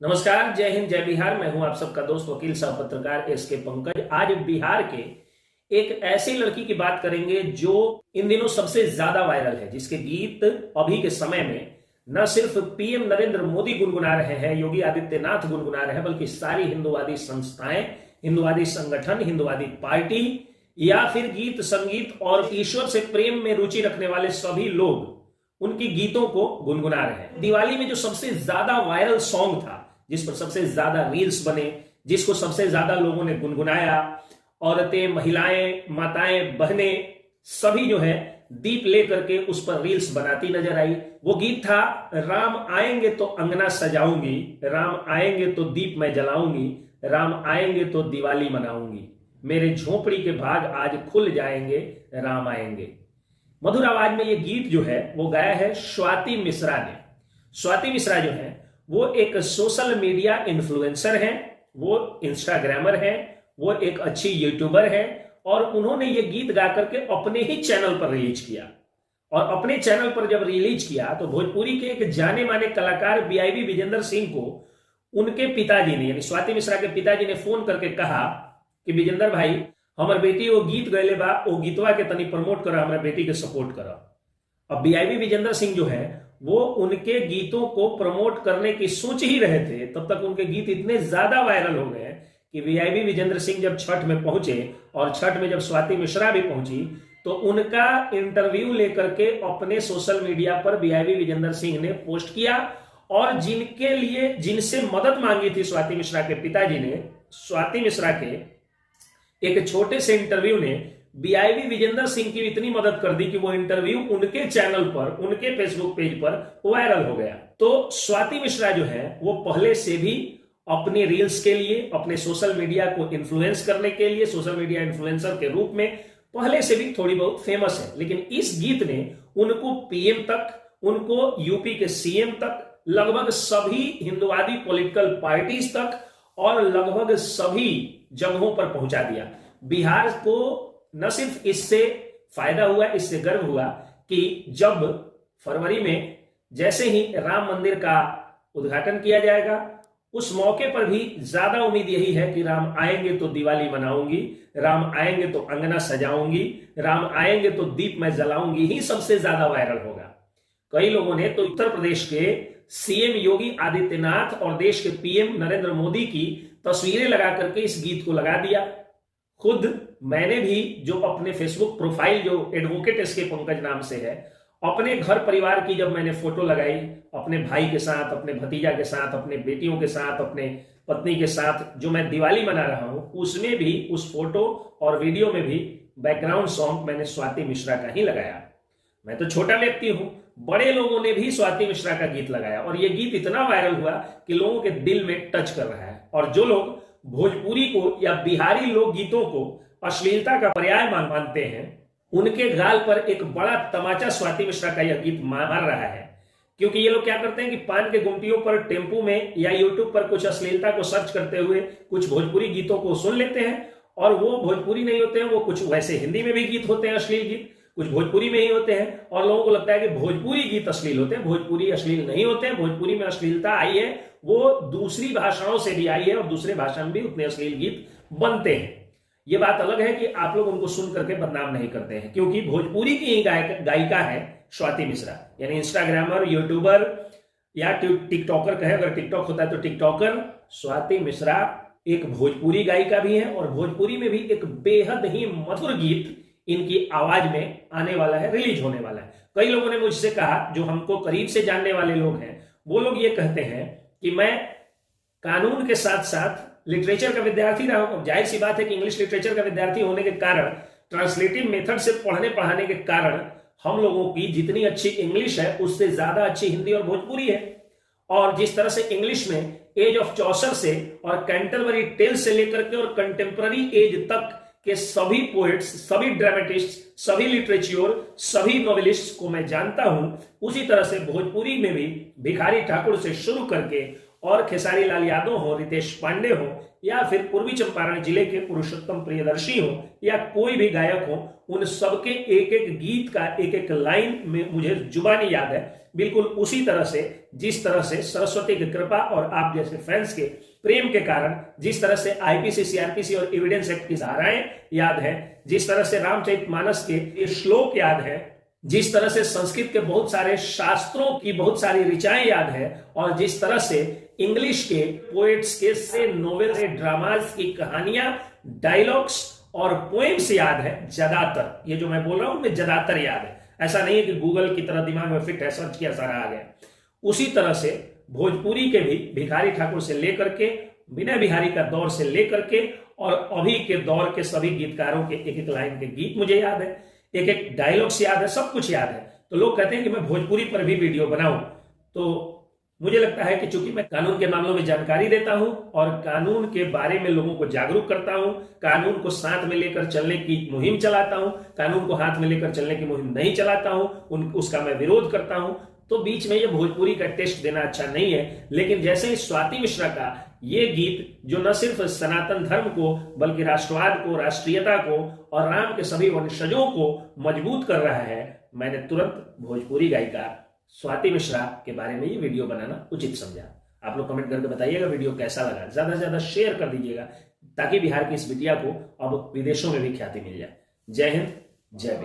नमस्कार, जय हिंद, जय बिहार। मैं हूं आप सबका दोस्त वकील साहब पत्रकार एसके पंकज। आज बिहार के एक ऐसी लड़की की बात करेंगे जो इन दिनों सबसे ज्यादा वायरल है, जिसके गीत अभी के समय में न सिर्फ पीएम नरेंद्र मोदी गुनगुना रहे हैं, योगी आदित्यनाथ गुनगुना रहे हैं, बल्कि सारी हिंदुवादी संस्थाएं, हिंदुवादी संगठन, हिंदुवादी पार्टी या फिर गीत संगीत और ईश्वर से प्रेम में रुचि रखने वाले सभी लोग उनकी गीतों को गुनगुना रहे हैं। दिवाली में जो सबसे ज्यादा वायरल सॉन्ग था, जिस पर सबसे ज्यादा रील्स बने, जिसको सबसे ज्यादा लोगों ने गुनगुनाया, औरतें, महिलाएं, माताएं, बहनें सभी जो है दीप लेकर के उस पर रील्स बनाती नजर आई। वो गीत था राम आएंगे तो अंगना सजाऊंगी, राम आएंगे तो दीप मैं जलाऊंगी, राम आएंगे तो दिवाली मनाऊंगी, मेरे झोपड़ी के भाग आज खुल जाएंगे, राम आएंगे। मधुर आवाज में ये गीत जो है वो गाया है स्वाति मिश्रा ने। स्वाति मिश्रा जो है वो एक सोशल मीडिया इन्फ्लुएंसर हैं, वो इंस्टाग्रामर हैं, वो एक अच्छी यूट्यूबर है और उन्होंने ये गीत गा करके अपने ही चैनल पर रिलीज किया। और अपने चैनल पर जब रिलीज किया तो भोजपुरी के एक जाने माने कलाकार बीआईबी विजेंद्र सिंह को उनके पिताजी ने, यानी स्वाति मिश्रा के पिताजी ने फोन करके कहा कि विजेंद्र भाई, हमार बेटी वो गीत गैले बा, वो गीतवा के तनी प्रमोट करो, हमारा बेटी के सपोर्ट करो। अब बीआईबी विजेंद्र सिंह जो है वो उनके गीतों को प्रमोट करने की सोच ही रहे थे, तब तक उनके गीत इतने ज्यादा वायरल हो गए कि बीआईबी विजेंद्र सिंह जब छठ में पहुंचे और छठ में जब स्वाति मिश्रा भी पहुंची तो उनका इंटरव्यू लेकर के अपने सोशल मीडिया पर बीआईबी विजेंद्र सिंह ने पोस्ट किया। और जिनके लिए, जिनसे मदद मांगी थी स्वाति मिश्रा के पिताजी ने, स्वाति मिश्रा के एक छोटे से इंटरव्यू ने बीआईबी विजेंद्र सिंह की इतनी मदद कर दी कि वो इंटरव्यू उनके चैनल पर, उनके फेसबुक पेज पर वायरल हो गया। तो स्वाति मिश्रा जो है वो पहले से भी अपने रील्स के लिए, अपने सोशल मीडिया को इन्फ्लुएंस करने के लिए, सोशल मीडिया इन्फ्लुएंसर के रूप में पहले से भी थोड़ी बहुत फेमस है। लेकिन इस गीत ने उनको पीएम तक, उनको यूपी के सीएम तक, लगभग सभी हिंदुवादी पॉलिटिकल पार्टीज तक और लगभग सभी जगहों पर पहुंचा दिया। बिहार को न सिर्फ इससे फायदा हुआ, इससे गर्व हुआ कि जब फरवरी में जैसे ही राम मंदिर का उद्घाटन किया जाएगा, उस मौके पर भी ज्यादा उम्मीद यही है कि राम आएंगे तो दिवाली मनाऊंगी, राम आएंगे तो अंगना सजाऊंगी, राम आएंगे तो दीप मैं जलाऊंगी ही सबसे ज्यादा वायरल होगा। कई लोगों ने तो उत्तर प्रदेश के सीएम योगी आदित्यनाथ और देश के पीएम नरेंद्र मोदी की तस्वीरें लगा करके इस गीत को लगा दिया। खुद मैंने भी जो अपने फेसबुक प्रोफाइल जो एडवोकेट एसके पंकज नाम से है, अपने घर परिवार की जब मैंने फोटो लगाई, अपने भाई के साथ, अपने भतीजा के साथ, अपने बेटियों के साथ, अपने पत्नी के साथ जो मैं दिवाली मना रहा हूं, उसमें भी, उस फोटो और वीडियो में भी बैकग्राउंड सॉन्ग मैंने स्वाति मिश्रा का ही लगाया। मैं तो छोटा व्यक्ति हूं, बड़े लोगों ने भी स्वाति मिश्रा का गीत लगाया और यह गीत इतना वायरल हुआ कि लोगों के दिल में टच कर रहा है। और जो लोग भोजपुरी को या बिहारी लोकगीतों को अश्लीलता का पर्याय मानते हैं, उनके गाल पर एक बड़ा तमाचा स्वाति मिश्रा का यह गीत मार रहा है। क्योंकि ये लोग क्या करते हैं कि पान के गुमटियों पर, टेम्पू में या यूट्यूब पर कुछ अश्लीलता को सर्च करते हुए कुछ भोजपुरी गीतों को सुन लेते हैं, और वो भोजपुरी नहीं होते हैं, वो कुछ वैसे हिंदी में भी गीत होते हैं, अश्लील गीत कुछ भोजपुरी में ही होते हैं, और लोगों को लगता है कि भोजपुरी गीत अश्लील होते हैं। भोजपुरी अश्लील नहीं होते हैं। भोजपुरी में अश्लीलता आई है वो दूसरी भाषाओं से भी आई है और दूसरे भाषा में भी उतने अश्लील गीत बनते हैं। ये बात अलग है कि आप लोग उनको सुन करके बदनाम नहीं करते हैं, क्योंकि भोजपुरी की ही गायिका है स्वाति मिश्रा, यानी इंस्टाग्रामर, यूट्यूबर या टिकटॉकर कहे, अगर टिकटॉक होता है तो टिकटॉकर। स्वाति मिश्रा एक भोजपुरी गायिका भी है और भोजपुरी में भी एक बेहद ही मधुर गीत इनकी आवाज में आने वाला है, रिलीज होने वाला है। कई लोगों ने मुझसे कहा, जो हमको करीब से जानने वाले लोग हैं, वो लोग ये कहते हैं कि मैं कानून के साथ साथ लिटरेचर का विद्यार्थी रहा हूं। जाहिर सी बात है कि इंग्लिश लिटरेचर का विद्यार्थी होने के कारण, ट्रांसलेटिव मेथड से पढ़ने पढ़ाने के कारण हम लोगों की जितनी अच्छी इंग्लिश है उससे ज्यादा अच्छी हिंदी और भोजपुरी है। और जिस तरह से इंग्लिश में एज ऑफ चौसर से और कैंटरबरी टेल्स से लेकर के और कंटेम्पररी एज तक के सभी पोएट्स, सभी ड्रामेटिस्ट, सभी लिटरेच्योर, सभी नॉवेलिस्ट को मैं जानता हूं, उसी तरह से भोजपुरी में भी भिखारी ठाकुर से शुरू करके और खेसारी लाल यादव हो, रितेश पांडे हो, या फिर पूर्वी चंपारण जिले के पुरुषोत्तम प्रियदर्शी हो, या कोई भी गायक हो, उन सबके एक एक गीत का एक एक लाइन में मुझे जुबानी याद है। बिल्कुल उसी तरह से जिस तरह से सरस्वती की कृपा और आप जैसे फैंस के प्रेम के कारण जिस तरह से आईपीसी, सीआरपीसी और एविडेंस एक्ट की धाराएं याद है, जिस तरह से रामचरितमानस के श्लोक याद है, जिस तरह से संस्कृत के बहुत सारे शास्त्रों की बहुत सारी ऋचाएं याद है, और जिस तरह से इंग्लिश के पोएट्स के से नोवेल से ड्रामाज की कहानियां, डायलॉग्स और पोएम्स याद है ज्यादातर। ये जो मैं बोल रहा हूं उनमें ज्यादातर याद है, ऐसा नहीं है कि गूगल की तरह दिमाग में फिट है, सर्च किया सारा आ गया। उसी तरह से भोजपुरी के भी भिखारी ठाकुर से लेकर के विनय बिहारी का दौर से लेकर के और अभी के दौर के सभी गीतकारों के एक एक लाइन के गीत मुझे याद है, एक एक डायलॉग्स याद है, सब कुछ याद है। तो लोग कहते हैं कि मैं भोजपुरी पर भी वीडियो बनाऊं, तो मुझे लगता है कि चूंकि मैं कानून के मामलों में जानकारी देता हूं और कानून के बारे में लोगों को जागरूक करता हूं, कानून को साथ में लेकर चलने की मुहिम चलाता हूं, कानून को हाथ में लेकर चलने की मुहिम नहीं चलाता हूं, उसका मैं विरोध करता हूं, तो बीच में ये भोजपुरी का टेस्ट देना अच्छा नहीं है। लेकिन जैसे ही स्वाति मिश्रा का ये गीत जो न सिर्फ सनातन धर्म को बल्कि राष्ट्रवाद को, राष्ट्रीयता को और राम के सभी वंशजों को मजबूत कर रहा है, मैंने तुरंत भोजपुरी गायिका स्वाति मिश्रा के बारे में ये वीडियो बनाना उचित समझा। आप लोग कमेंट करके बताइएगा वीडियो कैसा लगा, ज्यादा से ज्यादा शेयर कर दीजिएगा ताकि बिहार की इस बिटिया को अब विदेशों में भी ख्याति मिल जाए। जय हिंद, जय बिहार।